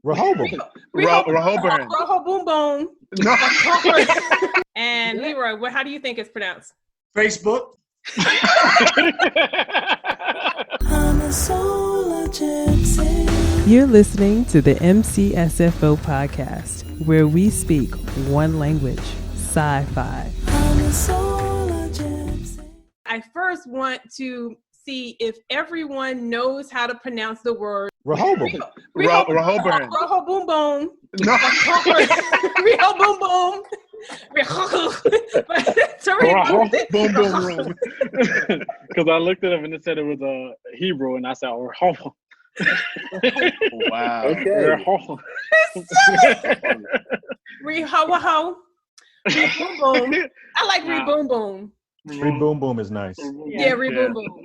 Rehoboam. Rehoboam. Boom boom. No. And Leroy, how do you think it's pronounced? Facebook. I'm a solar gypsy. You're listening to the MCSFO podcast, where we speak one language, sci-fi. I'm a solar gypsy. I first want to see if everyone knows how to pronounce the word Rehoboam. Rehoboam. Rehoboam boom. No. Rehoboam boom. Boom boom room. Because I looked it up and it said it was a Hebrew, and I said, oh, Wow. Okay. Rehoboam. Reboom boom. I like reboom boom. Reboom boom is nice. Yeah, reboom boom.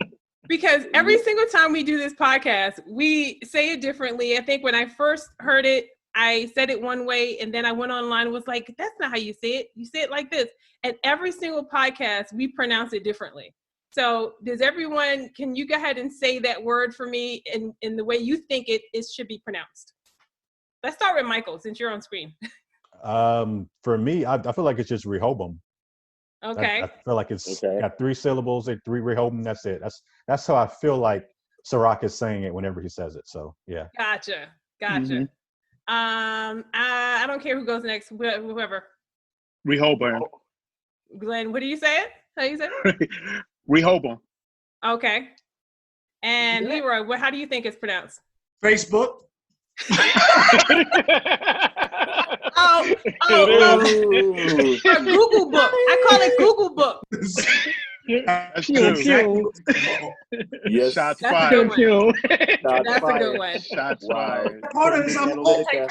Because every single time we do this podcast, we say it differently. I think when I first heard it, I said it one way, and then I went online and was like, that's not how you say it. You say it like this. And every single podcast, we pronounce it differently. So can you go ahead and say that word for me in the way you think it should be pronounced? Let's start with Michael, since you're on screen. For me, I feel like it's just Rehoboam. Okay. I feel like it's got 3 syllables, 3 Rehoboam. That's it. That's how I feel like Sirach is saying it whenever he says it. So yeah. Gotcha. Mm-hmm. I don't care who goes next. Whoever. Rehoboam. Glenn, what do you say? How do you say it? Rehoboam. Okay. And Leroy, how do you think it's pronounced? Facebook. Google Book. I call it Google Book. That's true. Yes. Shots That's fired. a good one. Shots That's fired. a good one. Shots fired. Part of this, I'm on it.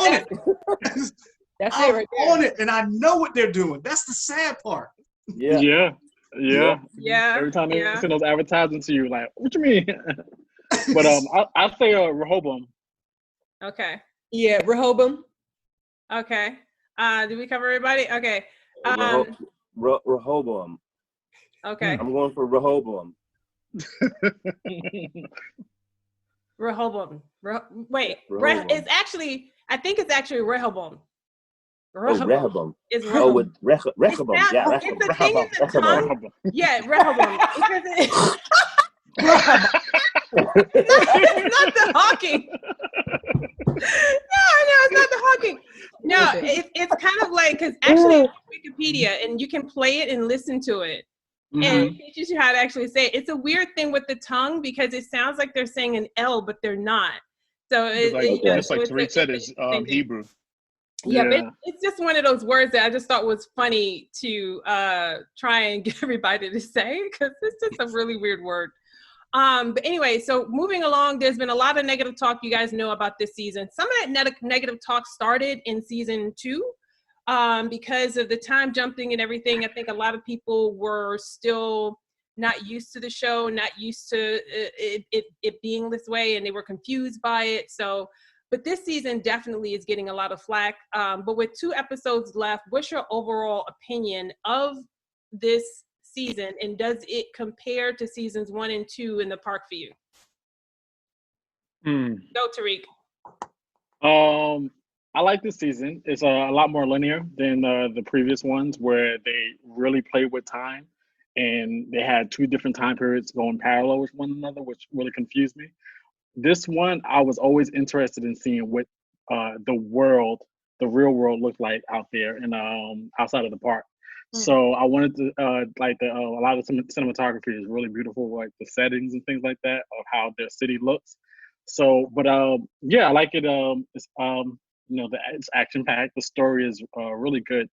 That's I'm it right there. on it, and I know what they're doing. That's the sad part. Yeah. Every time they Yeah. send those advertisements to you, like, what you mean? But I say Rehoboam. Okay. Yeah, Rehoboam. Okay. Did we cover everybody? Okay. Rehoboam. Okay. I'm going for Rehoboam. Rehoboam. Wait. Rehoboam. I think it's actually Rehoboam. Rehoboam. It's Oh, Rehoboam. with Rehoboam. Yeah, It's the thing in the tongue. Rehoboam. Yeah, Rehoboam. It's not the honking. No, it's not the honking. No, it's kind of like, because actually Wikipedia, and you can play it and listen to it. Mm-hmm. And it teaches you how to actually say it. It's a weird thing with the tongue because it sounds like they're saying an L, but they're not. So Just like Tariq said, is Hebrew. Yeah, but it's just one of those words that I just thought was funny to try and get everybody to say, because it's just a really weird word. But anyway, so moving along, there's been a lot of negative talk you guys know about this season. Some of that negative talk started in season 2 because of the time jumping and everything. I think a lot of people were still not used to the show, not used to it being this way, and they were confused by it. But this season definitely is getting a lot of flack. But with 2 episodes left, what's your overall opinion of this season, and does it compare to seasons 1 and 2 in the park for you? Go, Tariq. I like this season. It's a lot more linear than the previous ones, where they really played with time, and they had 2 different time periods going parallel with one another, which really confused me. This one, I was always interested in seeing what the real world looked like out there and outside of the park. So I wanted to a lot of cinematography is really beautiful, like the settings and things like that of how their city looks. So, but I like it. It's it's action packed. The story is really good.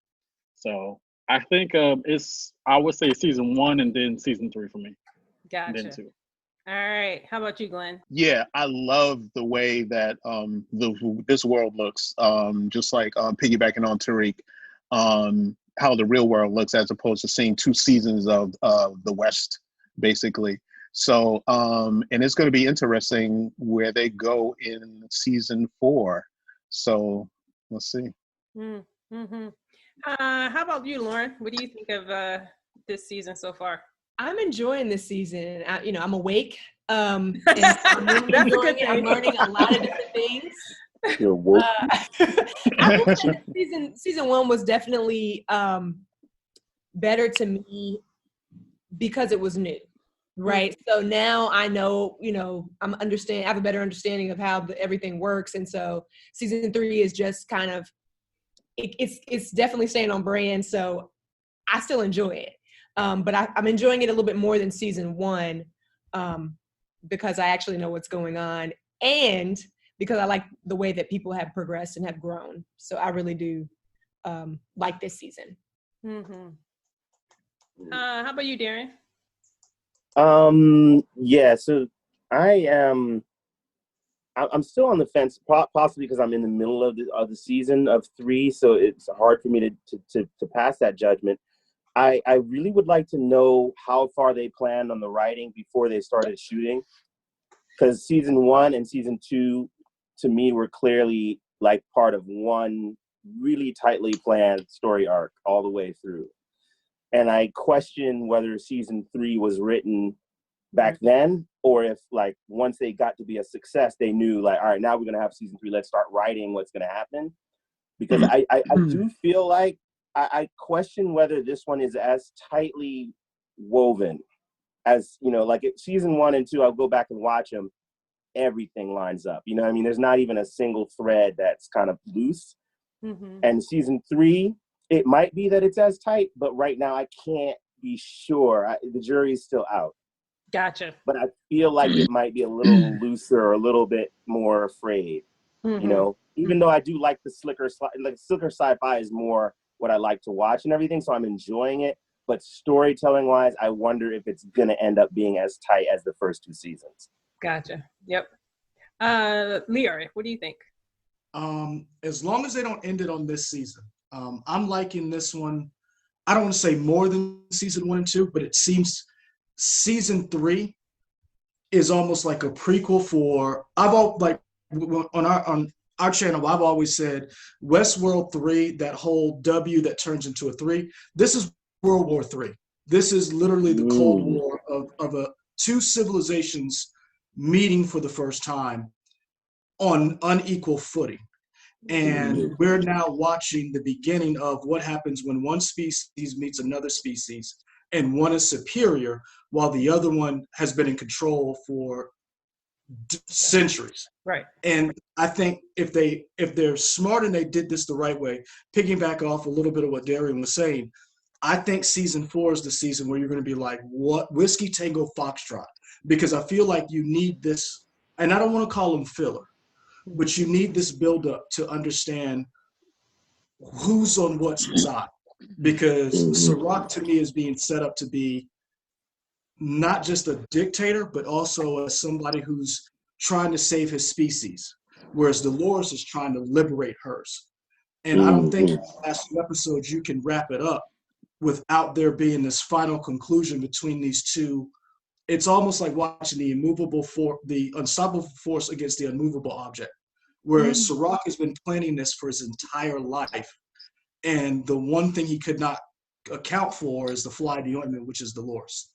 So I think I would say season 1 and then season 3 for me. Gotcha. And then 2. All right. How about you, Glenn? Yeah, I love the way that this world looks. Just like piggybacking on Tariq, how the real world looks as opposed to seeing 2 seasons of the West, basically. So, and it's going to be interesting where they go in season 4. So, let's see. Mm-hmm. How about you, Lauren? What do you think of this season so far? I'm enjoying this season. I'm awake. And I'm really That's a enjoying good it. I'm thing. learning a lot of different things. You're woke. I will say that season 1 was definitely better to me because it was new, right? So now I know, I have a better understanding of how everything works, and so season 3 is just kind of it's definitely staying on brand. So I still enjoy it, but I'm enjoying it a little bit more than season 1 because I actually know what's going on, and because I like the way that people have progressed and have grown. So I really do like this season. Mm-hmm. How about you, Darren? Yeah, so I'm still on the fence, possibly because I'm in the middle of the season of 3, so it's hard for me to pass that judgment. I really would like to know how far they planned on the writing before they started shooting, because season 1 and season 2 to me were clearly like part of one really tightly planned story arc all the way through. And I question whether season 3 was written back then, or if like once they got to be a success, they knew like, all right, now we're gonna have season 3. Let's start writing what's gonna happen. Because I do feel like I question whether this one is as tightly woven as, like season 1 and 2. I'll go back and watch them. Everything lines up. You know what I mean? There's not even a single thread that's kind of loose. Mm-hmm. And season 3, it might be that it's as tight, but right now I can't be sure. The jury's still out. Gotcha. But I feel like it might be a little looser or a little bit more afraid. Mm-hmm. Even though I do like the slicker sci-fi is more what I like to watch and everything, so I'm enjoying it. But storytelling wise, I wonder if it's gonna end up being as tight as the first 2 seasons. Gotcha. Yep. Leora, what do you think? As long as they don't end it on this season, I'm liking this one. I don't want to say more than season 1 and 2, but it seems season 3 is almost like a prequel for. On our channel, I've always said Westworld 3, that whole W that turns into a 3. This is World War 3. This is literally the Cold War of 2 civilizations meeting for the first time on unequal footing. And we're now watching the beginning of what happens when one species meets another species, and one is superior while the other one has been in control for centuries. Right. And I think if they're smart and they did this the right way, piggyback off a little bit of what Darian was saying, I think season 4 is the season where you're going to be like, what? Whiskey Tango Foxtrot. Because I feel like you need this, and I don't want to call them filler, but you need this buildup to understand who's on what side. Because Sirach to me is being set up to be not just a dictator, but also as somebody who's trying to save his species, whereas Dolores is trying to liberate hers. And I don't think in the last 2 episodes you can wrap it up without there being this final conclusion between these two. It's almost like watching the unstoppable force against the unmovable object, whereas Sirach has been planning this for his entire life. And the one thing he could not account for is the fly in the ointment, which is Dolores.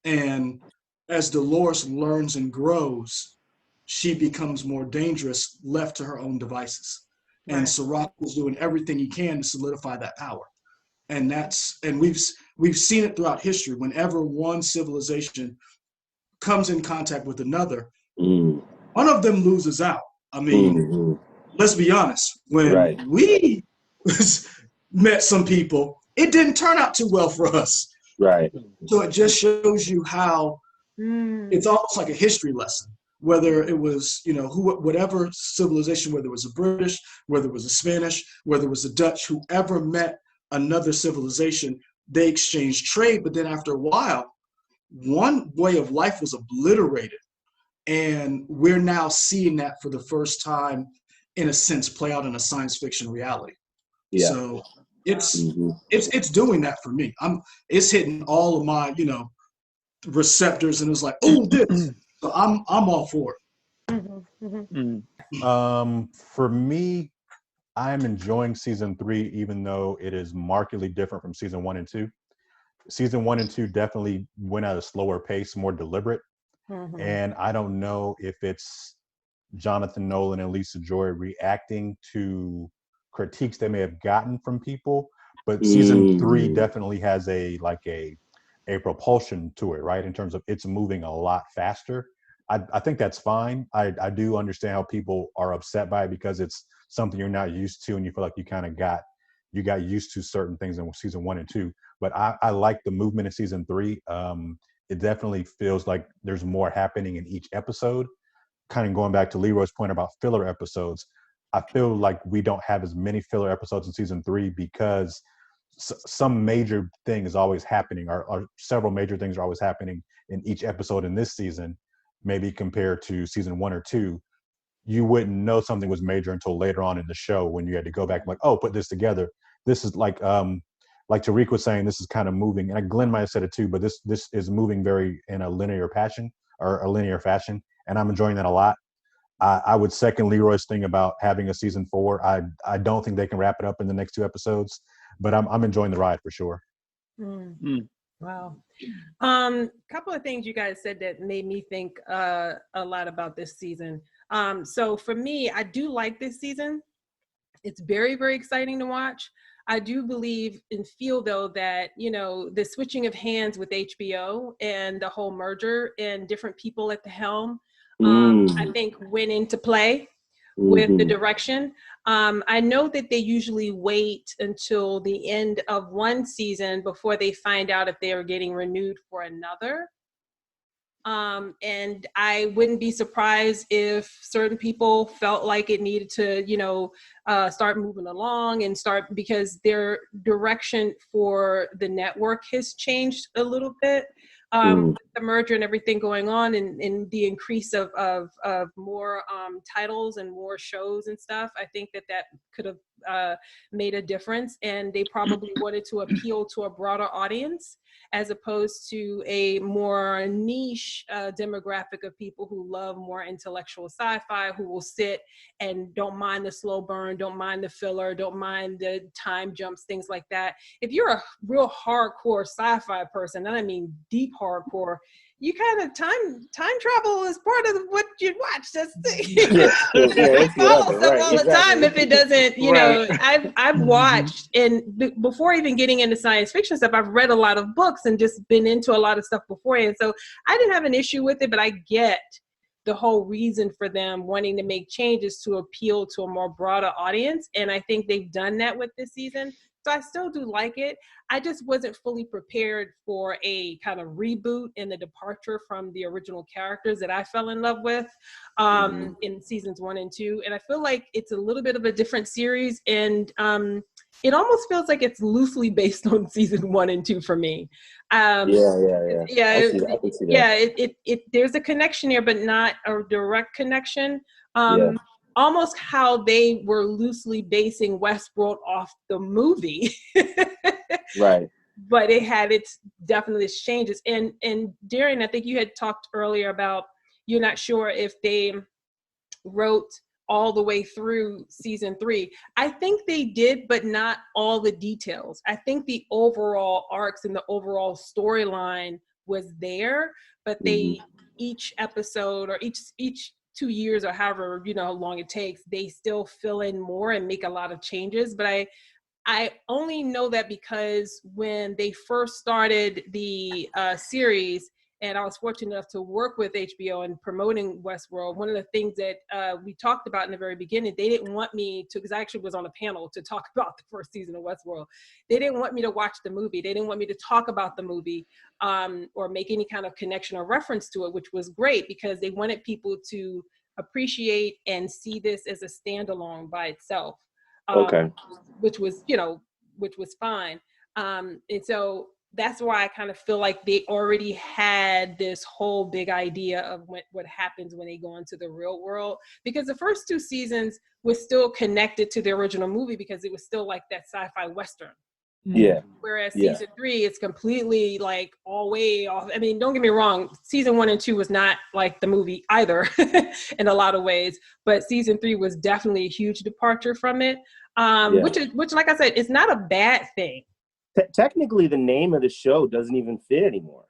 And as Dolores learns and grows, she becomes more dangerous, left to her own devices. Right. And Sirach is doing everything he can to solidify that power. And we've seen it throughout history. Whenever one civilization comes in contact with another, one of them loses out. I mean, let's be honest. When we met some people, it didn't turn out too well for us. Right. So it just shows you how it's almost like a history lesson. Whether it was, whatever civilization, whether it was a British, whether it was a Spanish, whether it was a Dutch, whoever met another civilization, they exchanged trade. But then after a while, one way of life was obliterated. And we're now seeing that for the first time, in a sense, play out in a science fiction reality. Yeah. So it's doing that for me. It's hitting all of my, receptors, and it's like, oh, this. So I'm all for it. For me, I'm enjoying season 3, even though it is markedly different from season 1 and 2. Season 1 and 2 definitely went at a slower pace, more deliberate. And I don't know if it's Jonathan Nolan and Lisa Joy reacting to critiques they may have gotten from people. But season 3 definitely has a propulsion to it, right? In terms of it's moving a lot faster. I think that's fine. I do understand how people are upset by it because it's something you're not used to, and you feel like you kind of got used to certain things in season 1 and 2. But I like the movement in season 3. It definitely feels like there's more happening in each episode. Kind of going back to Leroy's point about filler episodes, I feel like we don't have as many filler episodes in season 3 because some major thing is always happening, or several major things are always happening in each episode in this season. Maybe compared to season 1 or 2, you wouldn't know something was major until later on in the show when you had to go back and like, oh, put this together. This is like Tariq was saying, this is kind of moving, and Glenn might have said it too, but this is moving very in a linear fashion, and I'm enjoying that a lot. I would second Leroy's thing about having a season 4. I don't think they can wrap it up in the next 2 episodes, but I'm enjoying the ride for sure. Wow. Couple of things you guys said that made me think a lot about this season. So for me, I do like this season. It's very, very exciting to watch. I do believe and feel though that, the switching of hands with HBO and the whole merger and different people at the helm, I think went into play with the direction. I know that they usually wait until the end of one season before they find out if they are getting renewed for another. And I wouldn't be surprised if certain people felt like it needed to, start moving along and because their direction for the network has changed a little bit. With the merger and everything going on and the increase of more titles and more shows and stuff, I think that could have made a difference. And they probably wanted to appeal to a broader audience as opposed to a more niche demographic of people who love more intellectual sci-fi, who will sit and don't mind the slow burn, don't mind the filler, don't mind the time jumps, things like that. If you're a real hardcore sci-fi person, and I mean deep hardcore, you kind of time travel is part of what you watch. That's the follow stuff all the time. If it doesn't, I've watched, and before even getting into science fiction stuff, I've read a lot of books and just been into a lot of stuff beforehand. So I didn't have an issue with it, but I get the whole reason for them wanting to make changes to appeal to a more broader audience, and I think they've done that with this season. So I still do like it. I just wasn't fully prepared for a kind of reboot and the departure from the original characters that I fell in love with in seasons 1 and 2. And I feel like it's a little bit of a different series, and it almost feels like it's loosely based on season 1 and 2 for me. I can see that. There's a connection here, but not a direct connection. Almost how they were loosely basing Westworld off the movie. Right. But it had its definitely changes. And Darren, I think you had talked earlier about you're not sure if they wrote all the way through season 3. I think they did, but not all the details. I think the overall arcs and the overall storyline was there, but they each episode or each 2 years or however how long it takes, they still fill in more and make a lot of changes. But I only know that because when they first started the series, and I was fortunate enough to work with HBO in promoting Westworld, one of the things that we talked about in the very beginning, they didn't want me to, because I actually was on a panel to talk about the first season of Westworld. They didn't want me to watch the movie. They didn't want me to talk about the movie or make any kind of connection or reference to it, which was great because they wanted people to appreciate and see this as a standalone by itself. Which was fine. And so that's why I kind of feel like they already had this whole big idea of what happens when they go into the real world, because the first 2 seasons was still connected to the original movie because it was still like that sci-fi Western. Yeah. Whereas season 3, it's completely like all way off. I mean, don't get me wrong, season 1 and 2 was not like the movie either in a lot of ways, but season 3 was definitely a huge departure from it. Which, like I said, it's not a bad thing. Technically, the name of the show doesn't even fit anymore,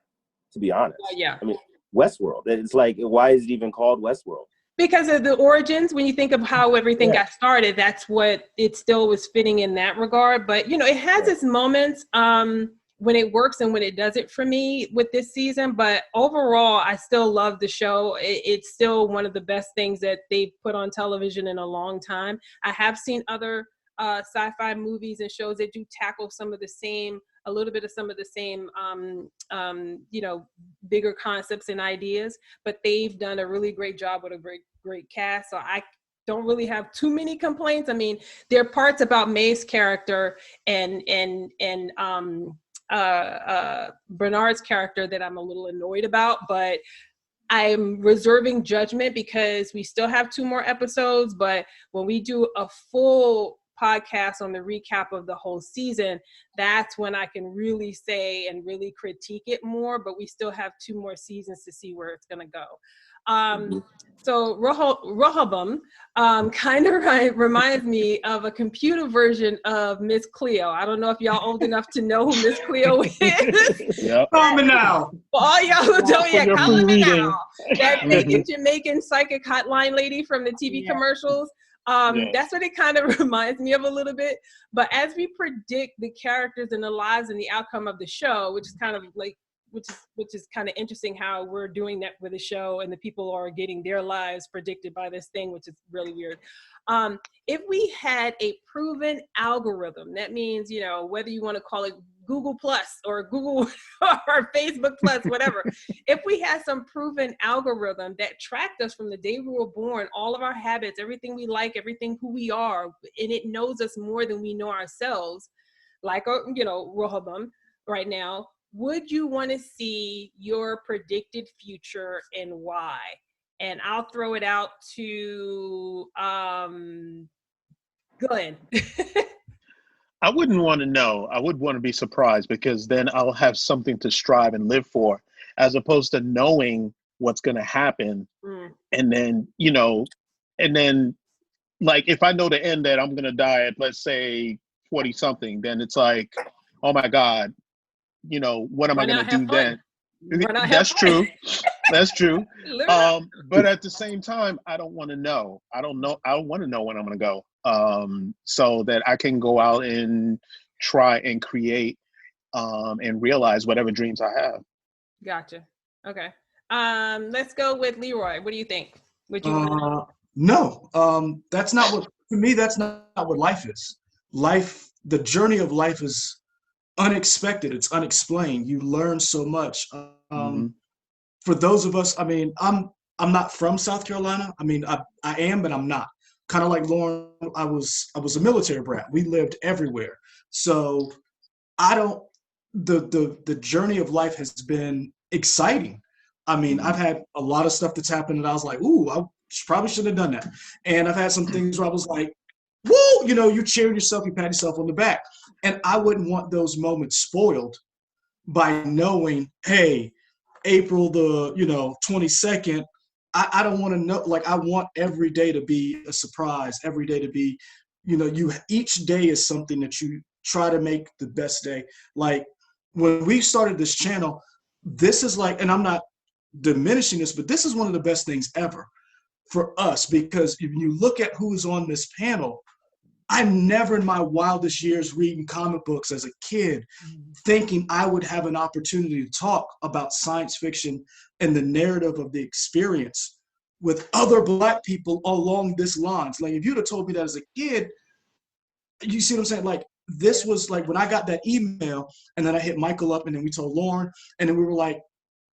to be honest. Yeah. I mean, Westworld. It's like, why is it even called Westworld? Because of the origins, when you think of how everything got started, that's what it still was fitting in that regard. But, you know, it has its moments when it works and when it doesn't for me with this season. But overall, I still love the show. It's still one of the best things that they've put on television in a long time. I have seen other sci-fi movies and shows that do tackle some of the same, a little bit of some of the same, you know, bigger concepts and ideas, but they've done a really great job with a great cast. So I don't really have too many complaints. I mean, there are parts about May's character and Bernard's character that I'm a little annoyed about, but I'm reserving judgment because we still have 2 more episodes. But when we do a full podcast on the recap of the whole season, that's when I can really say and really critique it more. But we still have 2 more seasons to see where it's going to go. So Rehoboam kind of reminds me of a computer version of Miss Cleo. I don't know if y'all old enough to know who Miss Cleo is. Yep. Call me now. For all y'all who don't yet, call me now. That big Jamaican psychic hotline lady from the TV commercials. That's what it kind of reminds me of a little bit. But as we predict the characters and the lives and the outcome of the show, which is kind of like, which is kind of interesting how we're doing that with the show and the people are getting their lives predicted by this thing, which is really weird. If we had a proven algorithm, that means, you know, whether you want to call it Google Plus or Google or Facebook Plus, whatever. If we had some proven algorithm that tracked us from the day we were born, all of our habits, everything we like, everything who we are, and it knows us more than we know ourselves, like, you know, Rehoboam right now, would you want to see your predicted future and why? And I'll throw it out to Glenn. I wouldn't want to know. I would want to be surprised because then I'll have something to strive and live for, as opposed to knowing what's going to happen. And then, you know, and then like if I know the end that I'm going to die at, let's say 40 something, then it's like, oh my God, you know, what am I going to do then? That's true. That's true. But at the same time, I don't want to know. I don't know. I want to know when I'm going to go, so that I can go out and try and create and realize whatever dreams I have. Gotcha. Okay. Let's go with Leroy. What do you think? Would you No, that's not what, to me, that's not what life is. Life, the journey of life is unexpected. It's unexplained. You learn so much. For those of us, I mean, I'm not from South Carolina. I mean, I am, but I'm not. Kind of like Lauren, I was a military brat. We lived everywhere. So I don't, the journey of life has been exciting. I mean, I've had a lot of stuff that's happened and I was like, ooh, I probably shouldn't have done that. And I've had some things where I was like, woo, you know, you cheer yourself, you pat yourself on the back. And I wouldn't want those moments spoiled by knowing, hey, April the 22nd, I don't want to know, like I want every day to be a surprise, every day to be, you know, each day is something that you try to make the best day. Like when we started this channel, this is like, and I'm not diminishing this, but this is one of the best things ever for us, because if you look at who's on this panel, I'm never in my wildest years reading comic books as a kid thinking I would have an opportunity to talk about science fiction and the narrative of the experience with other Black people along this lines. Like if you'd have told me that as a kid, you see what I'm saying? Like this was like when I got that email and then I hit Michael up and then we told Lauren and then we were like,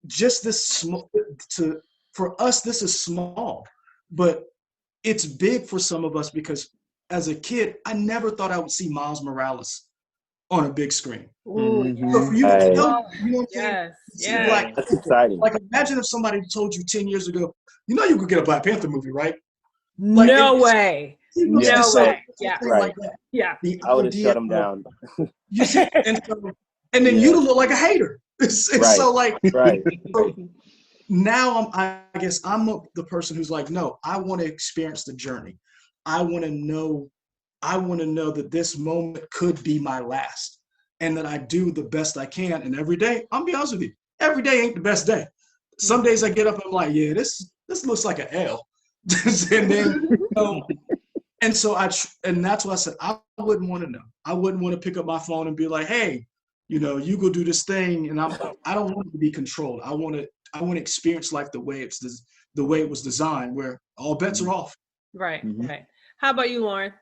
just this small, for us, this is small, but it's big for some of us because as a kid, I never thought I would see Miles Morales on a big screen. Ooh, So for you to tell, you know what I'm yes, saying? yes. That's exciting. Like imagine if somebody told you 10 years ago, you know you could get a Black Panther movie, right? Like, No way. No way. Yeah. Right. Like that. Yeah. I would have shut them down. You see, and then you'd look like a hater. It's Right. so like, Right. so now I guess I'm the person who's like, no, I want to experience the journey. I want to know that this moment could be my last and that I do the best I can. And every day, I'll be honest with you, every day ain't the best day. Some days I get up and I'm like, yeah, this looks like an L. And then, and so and that's why I said I wouldn't want to know. I wouldn't want to pick up my phone and be like, hey, you go do this thing, and I don't want it to be controlled. I want to experience life the way it was designed, where all bets are off. Right. Right. How about you, Lauren?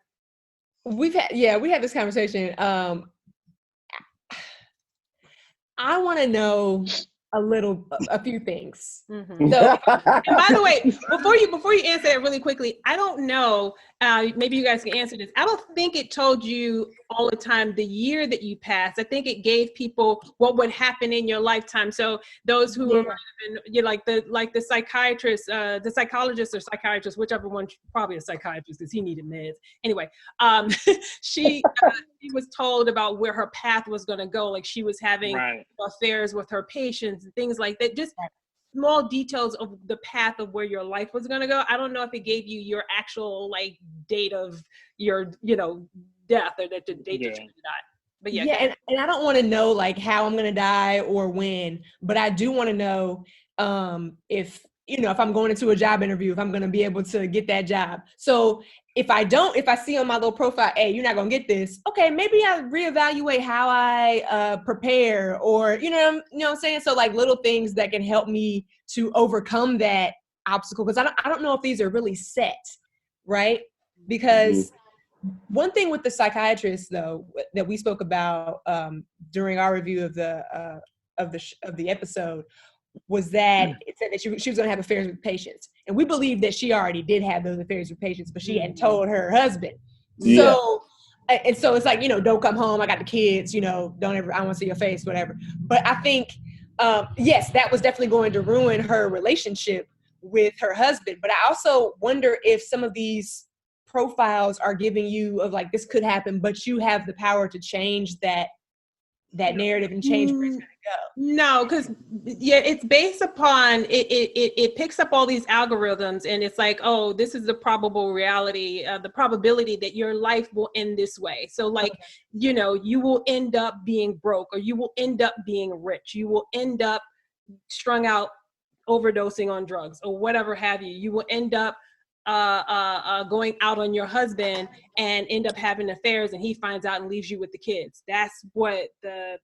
We had this conversation. I want to know a few things. Mm-hmm. So, and by the way, before you answer that really quickly, I don't know, maybe you guys can answer this. I don't think it told you all the time the year that you passed. I think it gave people what would happen in your lifetime. So those who are like the psychiatrist, the psychologist or psychiatrist, whichever one, probably a psychiatrist because he needed meds. Anyway, she was told about where her path was going to go. Like she was having affairs with her patients and things like that. Just small details of the path of where your life was going to go. I don't know if it gave you your actual like date of your, death or that the date that you're going to die. But and I don't want to know like how I'm going to die or when, but I do want to know if I'm going into a job interview, if I'm going to be able to get that job. So if I see on my little profile, hey, you're not going to get this. Okay, maybe I reevaluate how I prepare, or, you know what I'm saying? So like little things that can help me to overcome that obstacle. Because I don't know if these are really set, right? Because one thing with the psychiatrist, though, that we spoke about during our review of the episode, was that it said that she was going to have affairs with patients, and we believe that she already did have those affairs with patients, but she hadn't told her husband. So it's like, don't come home, I got the kids, don't ever, I want to see your face, whatever. But I think yes, that was definitely going to ruin her relationship with her husband. But I also wonder if some of these profiles are giving you of like, this could happen, but you have the power to change that narrative and change where it's going to go. No, because it's based upon it picks up all these algorithms, and it's like, oh, this is the probable reality, the probability that your life will end this way. So like, you will end up being broke, or you will end up being rich, you will end up strung out, overdosing on drugs, or whatever have you. You will end up going out on your husband and end up having affairs, and he finds out and leaves you with the kids. That's what the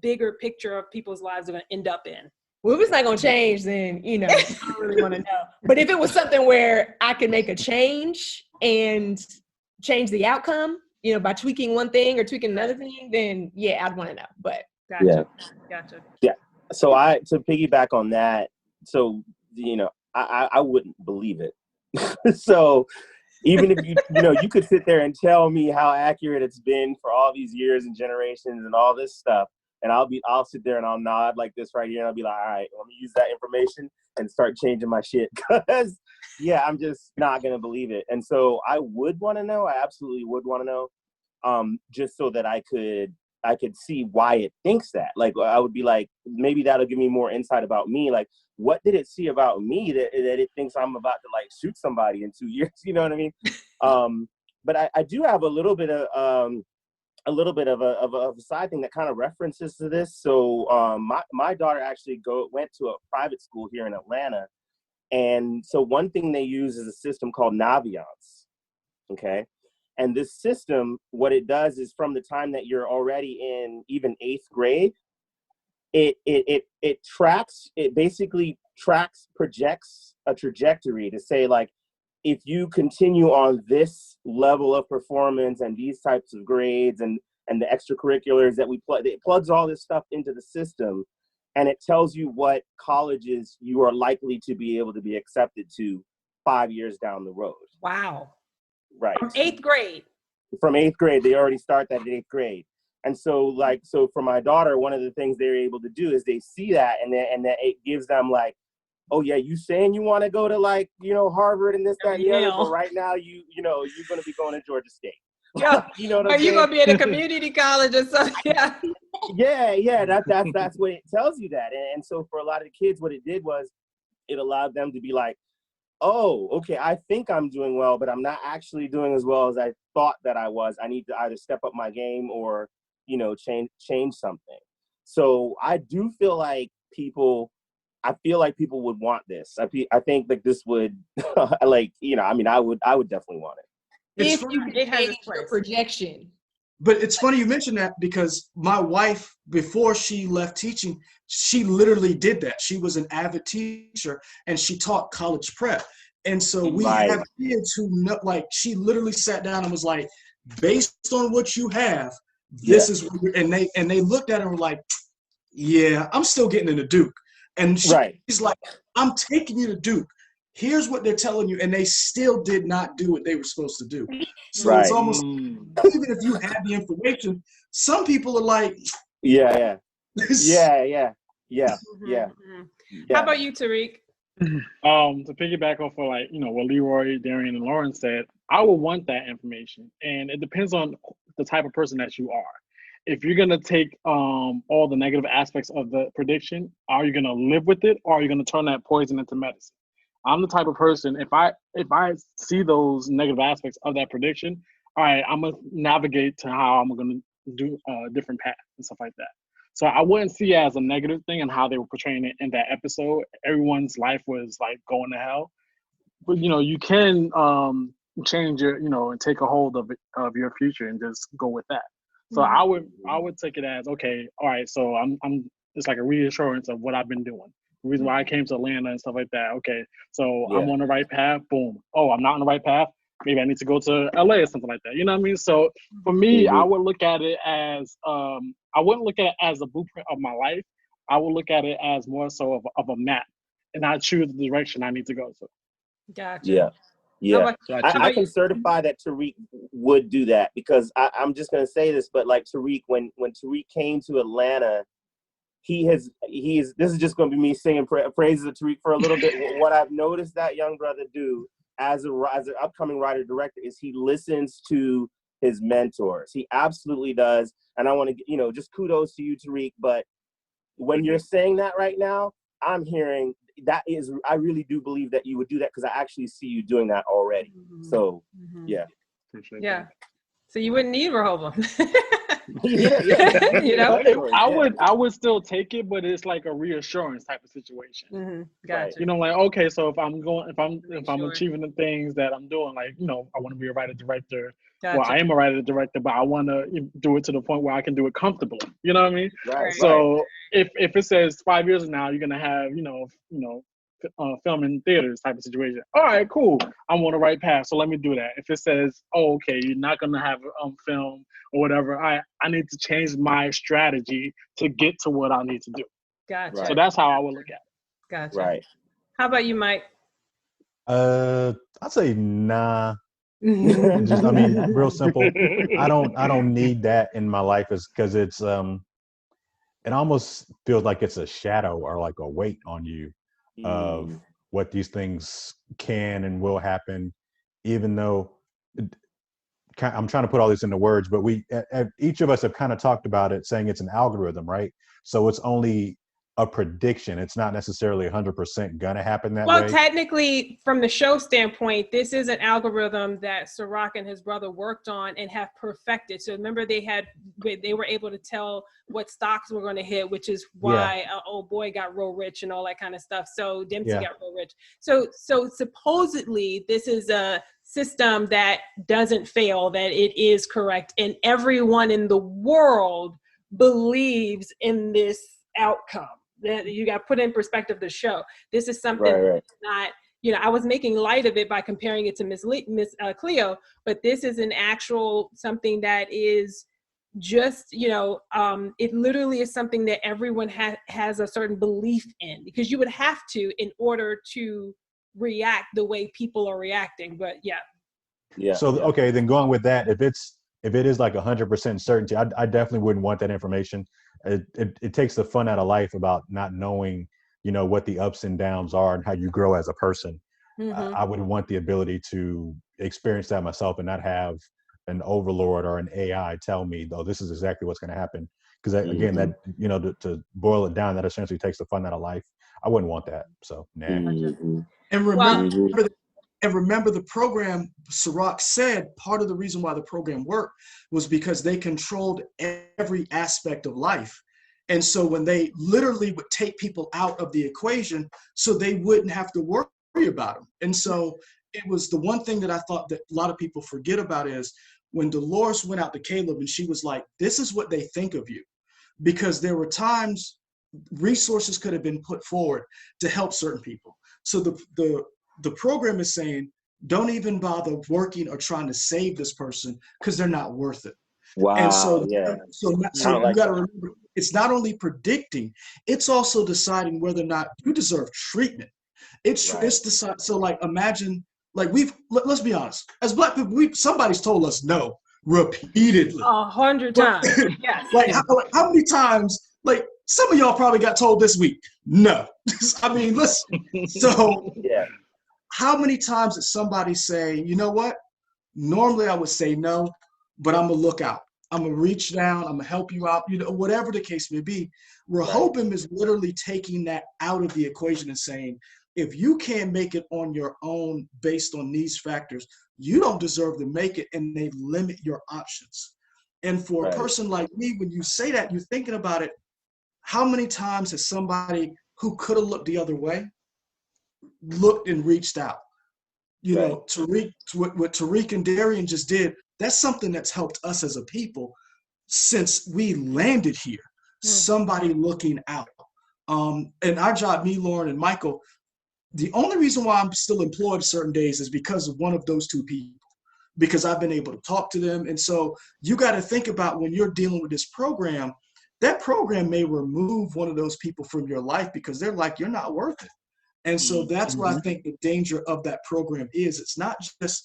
bigger picture of people's lives are going to end up in. Well, if it's not going to change, then, I don't really want to know. But if it was something where I could make a change and change the outcome, by tweaking one thing or tweaking another thing, then I'd want to know. But gotcha. Yeah. So to piggyback on that, so, I wouldn't believe it. So even if you could sit there and tell me how accurate it's been for all these years and generations and all this stuff, and I'll sit there and I'll nod like this right here, and I'll be like, all right, let me use that information and start changing my shit, because I'm just not gonna believe it. And so I would want to know. I absolutely would want to know, just so that I could see why it thinks that. Like, I would be like, maybe that'll give me more insight about me. Like, what did it see about me that it thinks I'm about to like shoot somebody in 2 years? You know what I mean? But I do have a little bit of a side thing that kind of references to this. So my daughter actually went to a private school here in Atlanta, and so one thing they use is a system called Naviance. Okay. And this system, what it does is, from the time that you're already in even 8th grade, it basically projects a trajectory to say, like, if you continue on this level of performance and these types of grades and the extracurriculars that it plugs all this stuff into the system, and it tells you what colleges you are likely to be able to be accepted to 5 years down the road. Wow. Right. From 8th grade. From 8th grade, they already start that at 8th grade. And so for my daughter, one of the things they're able to do is they see that, and that it gives them like, oh yeah, you saying you want to go to like, Harvard and this, that, and the other, but right now you're going to be going to Georgia State. Yeah. You know what I'm saying? Are you going to be at a community college or something? Yeah. That's what it tells you that. And so for a lot of the kids, what it did was it allowed them to be like, oh, okay, I think I'm doing well, but I'm not actually doing as well as I thought that I was. I need to either step up my game or, change something. So I do feel like people I feel like people would want this. I think like this would, like, you know, I mean, I would definitely want it. It's If funny, you can change your projection. but it's funny you mentioned that because my wife, before she left teaching, she literally did that. She was an avid teacher and she taught college prep. And so we Right. have kids who know, like, she literally sat down and was like, based on what you have, this is what and they looked at her and were like, yeah, I'm still getting into Duke. And she's like, I'm taking you to Duke. Here's what they're telling you. And they still did not do what they were supposed to do. So it's almost, even if you have the information, some people are like, yeah. How about you, Tariq? To piggyback off of, like, you know, what Leroy, Darian, and Lauren said, I would want that information, and it depends on the type of person that you are. If you're gonna take all the negative aspects of the prediction, are you gonna live with it, or are you gonna turn that poison into medicine? I'm the type of person, if I see those negative aspects of that prediction, all right, I'm gonna navigate to how I'm gonna do a different path and stuff like that. So I wouldn't see it as a negative thing and how they were portraying it in that episode. Everyone's life was like going to hell, but you know, you can change your, you know, and take a hold of your future and just go with that. So I would take it as, okay, all right, so I'm it's like a reassurance of what I've been doing. The reason why I came to Atlanta and stuff like that. Okay, so I'm on the right path. Boom. Oh, I'm not on the right path. Maybe I need to go to LA or something like that. You know what I mean? So for me, I would look at it as I wouldn't look at it as a blueprint of my life. I would look at it as more so of a map, and I choose the direction I need to go to. Gotcha. Yeah. I can certify that Tariq would do that, because I'm just going to say this, but like Tariq, when Tariq came to Atlanta, he is, this is just going to be me singing praises of Tariq for a little bit. What I've noticed that young brother do as an upcoming writer director is he listens to his mentors. He absolutely does. And I want to, you know, just kudos to you, Tariq. But when you're saying that right now, I'm hearing that is, I really do believe that you would do that, because I actually see you doing that already. So, yeah. Yeah. So you wouldn't need Rehoboam. You know, I would still take it, but it's like a reassurance type of situation. Gotcha. You know, like, okay, so if I'm achieving the things that I'm doing, like, you know, I want to be a writer director. Gotcha. Well, I am a writer director, but I want to do it to the point where I can do it comfortably. You know what I mean? Right. So if it says 5 years from now you're gonna have film in theaters type of situation, all right, cool, I'm on the right path, so let me do that. If it says, oh, okay, you're not gonna have film or whatever, I need to change my strategy to get to what I need to do. Gotcha. Right. So that's how I would look at it. Gotcha. Right. How about you, Mike? I'd say nah. Just, I mean, real simple. I don't need that in my life, is because it's it almost feels like it's a shadow or like a weight on you of what these things can and will happen, even though I'm trying to put all this into words, but each of us have kind of talked about it, saying it's an algorithm, right? So it's only a prediction. It's not necessarily 100% gonna happen that way. Well, technically, from the show standpoint, this is an algorithm that Sirach and his brother worked on and have perfected. So remember, they were able to tell what stocks were going to hit, which is why old boy got real rich and all that kind of stuff. So Dempsey got real rich. So supposedly, this is a system that doesn't fail, that it is correct, and everyone in the world believes in this outcome. That you got put in perspective the show. This is something that's not, you know, I was making light of it by comparing it to Miss Cleo, but this is an actual something that is just, you know, it literally is something that everyone has a certain belief in, because you would have to in order to react the way people are reacting. But okay, then going with that, if it is like 100% certainty, I definitely wouldn't want that information. It takes the fun out of life about not knowing, you know, what the ups and downs are and how you grow as a person. I would want the ability to experience that myself and not have an overlord or an AI tell me, though, this is exactly what's going to happen. Because again, that, you know, to boil it down, that essentially takes the fun out of life. I wouldn't want that. So, nah. And remember the program, Sirach said part of the reason why the program worked was because they controlled every aspect of life. And so when they literally would take people out of the equation so they wouldn't have to worry about them. And so it was the one thing that I thought that a lot of people forget about is when Dolores went out to Caleb and she was like, this is what they think of you. Because there were times resources could have been put forward to help certain people. So the program is saying, don't even bother working or trying to save this person because they're not worth it. Wow. And so, yeah. so you got to remember, it's not only predicting, it's also deciding whether or not you deserve treatment. It's so like imagine like let's be honest, as Black people, somebody's told us no repeatedly 100 times. Yes. Like how many times? Like some of y'all probably got told this week no. I mean, listen. So yeah. How many times did somebody say, you know what? Normally I would say no, but I'm gonna look out. I'm gonna reach down. I'm gonna help you out. You know, whatever the case may be. Rehoboam is literally taking that out of the equation and saying, if you can't make it on your own based on these factors, you don't deserve to make it, and they limit your options. And for a person like me, when you say that, you're thinking about it. How many times has somebody who could have looked the other way looked and reached out? You know, Tariq, what Tariq and Darian just did, that's something that's helped us as a people since we landed here. Somebody looking out. And our job, me, Lauren, and Michael, the only reason why I'm still employed certain days is because of one of those two people, because I've been able to talk to them. And so you got to think about when you're dealing with this program, that program may remove one of those people from your life because they're like, you're not worth it. And so that's where I think the danger of that program is. It's not just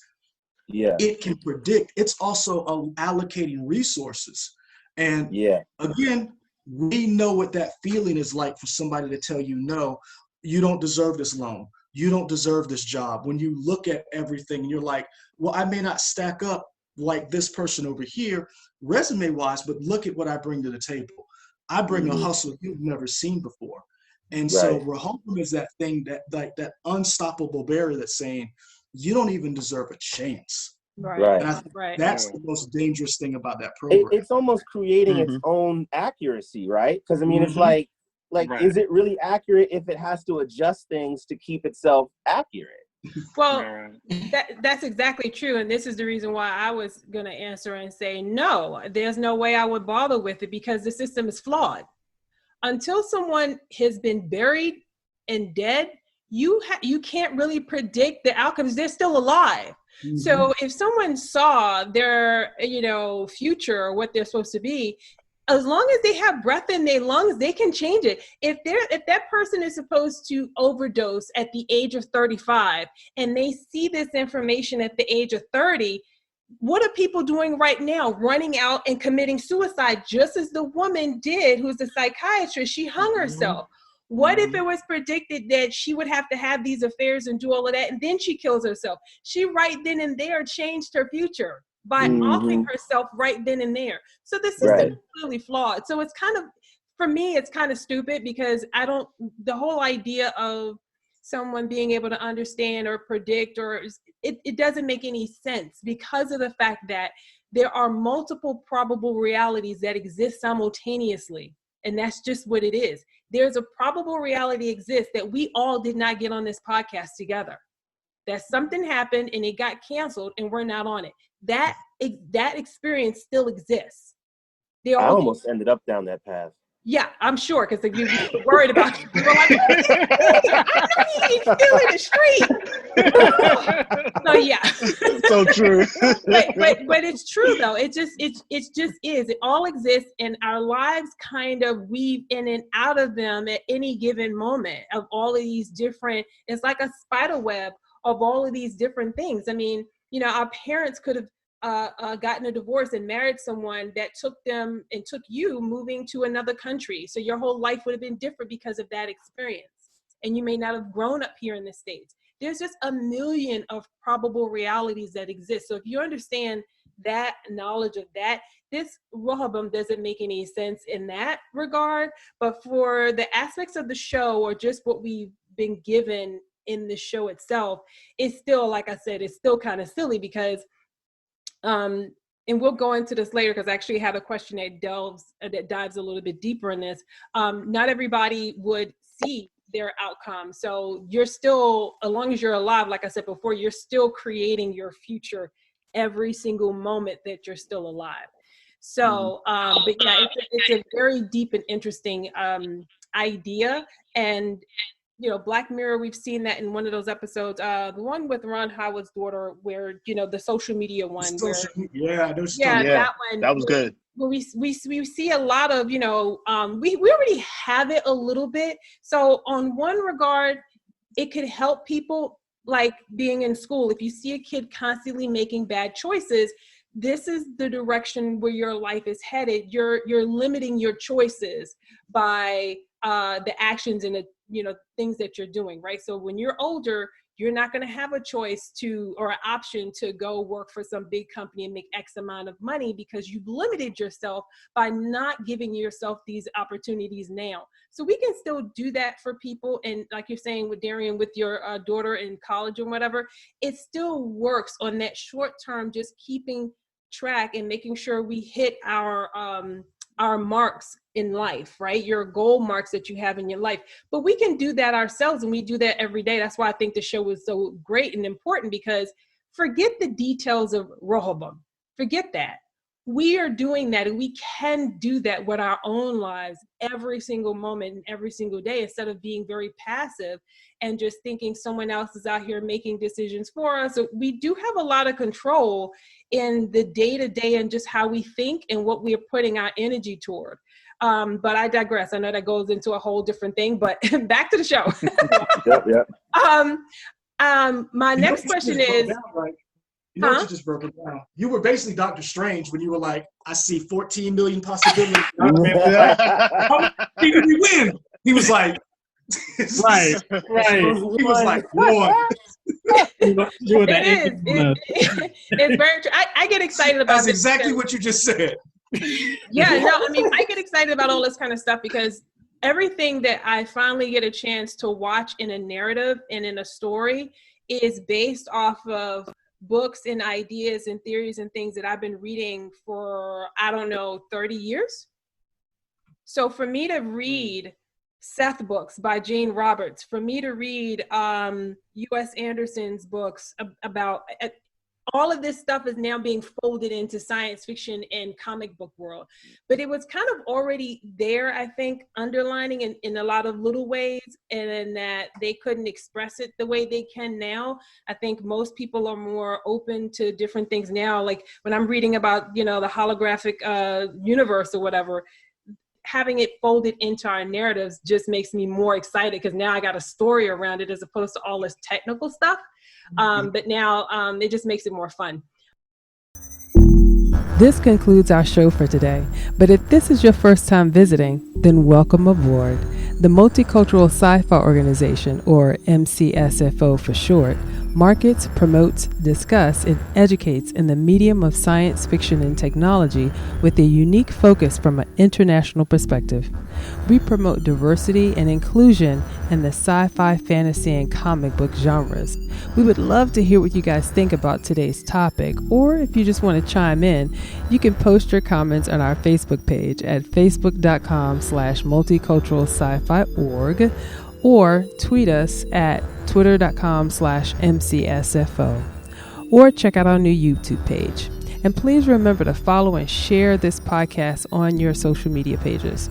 it can predict, it's also allocating resources. And again, we know what that feeling is like for somebody to tell you, no, you don't deserve this loan. You don't deserve this job. When you look at everything and you're like, well, I may not stack up like this person over here resume wise, but look at what I bring to the table. I bring a hustle you've never seen before. And so Rehoboam is that thing that like that unstoppable barrier that's saying you don't even deserve a chance. Right. And I think that's the most dangerous thing about that program. It's almost creating its own accuracy, right? Because I mean, it's like is it really accurate if it has to adjust things to keep itself accurate? Well, that's exactly true. And this is the reason why I was going to answer and say, no, there's no way I would bother with it because the system is flawed. Until someone has been buried and dead, you can't really predict the outcomes. They're still alive. So if someone saw their, future or what they're supposed to be, as long as they have breath in their lungs, they can change it. If that person is supposed to overdose at the age of 35 and they see this information at the age of 30, what are people doing right now? Running out and committing suicide, just as the woman did who's a psychiatrist. She hung herself. What if it was predicted that she would have to have these affairs and do all of that, and then she kills herself? She right then and there changed her future by offing herself right then and there. So the system is clearly flawed. So it's kind of, for me, it's kind of stupid because the whole idea of someone being able to understand or predict it doesn't make any sense because of the fact that there are multiple probable realities that exist simultaneously. And that's just what it is. There's a probable reality exists that we all did not get on this podcast together. That something happened and it got canceled and we're not on it. That experience still exists. I almost ended up down that path. Yeah, I'm sure, because you were worried about you. You were like, I know he's still in the street. So yeah. So true. but it's true though. It just is. It all exists, and our lives kind of weave in and out of them at any given moment of all of these different. It's like a spider web of all of these different things. I mean, our parents could have gotten a divorce and married someone that took them and took you moving to another country. So your whole life would have been different because of that experience. And you may not have grown up here in the States. There's just a million of probable realities that exist. So if you understand that knowledge of that, this Rehoboam doesn't make any sense in that regard. But for the aspects of the show or just what we've been given in the show itself, it's still, like I said, it's still kind of silly because and we'll go into this later because I actually have a question that dives a little bit deeper in this. Not everybody would see their outcome. So you're still, as long as you're alive, like I said before, you're still creating your future every single moment that you're still alive. So, but yeah, it's a very deep and interesting idea. And, you know, Black Mirror, we've seen that in one of those episodes, the one with Ron Howard's daughter, where, you know, the social media one. That one. That was good. Where we see a lot of, you know, we already have it a little bit. So on one regard, it could help people, like being in school. If you see a kid constantly making bad choices, this is the direction where your life is headed. You're limiting your choices by the actions and the, you know, things that you're doing, right? So when you're older, you're not going to have a choice or an option to go work for some big company and make X amount of money because you've limited yourself by not giving yourself these opportunities now. So we can still do that for people. And like you're saying with Darian, with your daughter in college or whatever, it still works on that short term, just keeping track and making sure we hit our marks in life, right? Your goal marks that you have in your life. But we can do that ourselves, and we do that every day. That's why I think the show is so great and important, because forget the details of Rehoboam. Forget that. We are doing that, and we can do that with our own lives every single moment and every single day, instead of being very passive and just thinking someone else is out here making decisions for us. So we do have a lot of control in the day-to-day and just how we think and what we are putting our energy toward. But I digress. I know that goes into a whole different thing, but back to the show. Yep. My next question is, you know what you just broke it down? You were basically Dr. Strange when you were like, I see 14 million possibilities. How many did we win? He was like, right. He was like, one. It's very true. I get excited about That's exactly what you just said. Yeah, no, I mean, I get excited about all this kind of stuff because everything that I finally get a chance to watch in a narrative and in a story is based off of books and ideas and theories and things that I've been reading for, 30 years. So for me to read Seth books by Jane Roberts, for me to read U.S. Anderson's books about all of this stuff is now being folded into science fiction and comic book world. But it was kind of already there, I think, underlining in a lot of little ways, and in that they couldn't express it the way they can now. I think most people are more open to different things now. Like when I'm reading about, the holographic universe or whatever, having it folded into our narratives just makes me more excited because now I got a story around it as opposed to all this technical stuff. But now it just makes it more fun. This concludes our show for today. But if this is your first time visiting, then welcome aboard. The Multicultural Sci-Fi Organization, or MCSFO for short, markets, promotes, discusses, and educates in the medium of science fiction and technology with a unique focus from an international perspective. We promote diversity and inclusion in the sci-fi, fantasy, and comic book genres. We would love to hear what you guys think about today's topic, or if you just want to chime in, you can post your comments on our Facebook page at facebook.com/multiculturalsci-fi.org or tweet us at twitter.com/MCSFO, or check out our new YouTube page. And please remember to follow and share this podcast on your social media pages.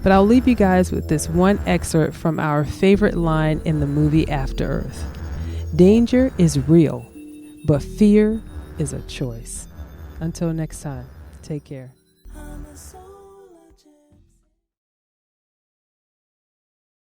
But I'll leave you guys with this one excerpt from our favorite line in the movie After Earth. Danger is real, but fear is a choice. Until next time, take care. I'm a soul.